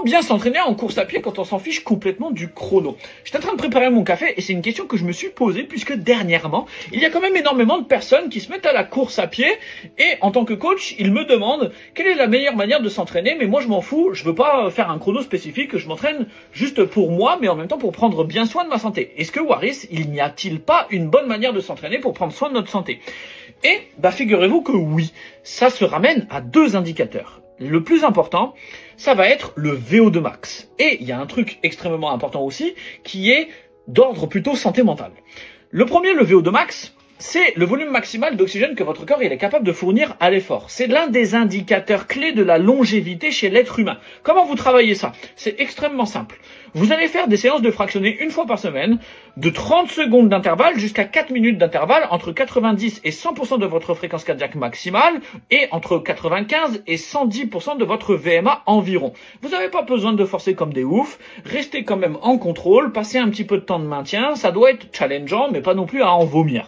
Comment bien s'entraîner en course à pied quand on s'en fiche complètement du chrono? J'étais en train de préparer mon café et c'est une question que je me suis posée puisque dernièrement, il y a quand même énormément de personnes qui se mettent à la course à pied et en tant que coach, ils me demandent quelle est la meilleure manière de s'entraîner, mais moi je m'en fous, je veux pas faire un chrono spécifique, je m'entraîne juste pour moi, mais en même temps pour prendre bien soin de ma santé. Est-ce que Waris, il n'y a-t-il pas une bonne manière de s'entraîner pour prendre soin de notre santé? Et figurez-vous que oui, ça se ramène à deux indicateurs. Le plus important, ça va être le VO2 max. Et il y a un truc extrêmement important aussi, qui est d'ordre plutôt santé mentale. Le premier, le VO2 max, c'est le volume maximal d'oxygène que votre corps il est capable de fournir à l'effort. C'est l'un des indicateurs clés de la longévité chez l'être humain. Comment vous travaillez ça? C'est extrêmement simple. Vous allez faire des séances de fractionnés une fois par semaine, de 30 secondes d'intervalle jusqu'à 4 minutes d'intervalle, entre 90 et 100% de votre fréquence cardiaque maximale, et entre 95 et 110% de votre VMA environ. Vous n'avez pas besoin de forcer comme des oufs, restez quand même en contrôle, passez un petit peu de temps de maintien, ça doit être challengeant, mais pas non plus à en vomir.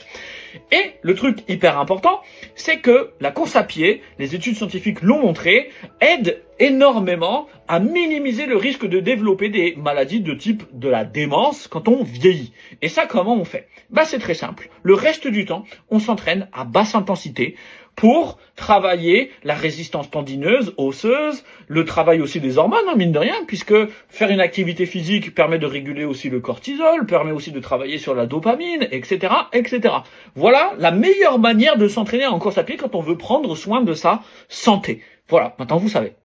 Et le truc hyper important, c'est que la course à pied, les études scientifiques l'ont montré, aide énormément à minimiser le risque de développer des maladies de type de la démence quand on vieillit. Et ça, comment on fait? C'est très simple. Le reste du temps, on s'entraîne à basse intensité pour travailler la résistance tendineuse, osseuse, le travail aussi des hormones, mine de rien, puisque faire une activité physique permet de réguler aussi le cortisol, permet aussi de travailler sur la dopamine, etc., etc. Voilà la meilleure manière de s'entraîner en course à pied quand on veut prendre soin de sa santé. Voilà, maintenant vous savez.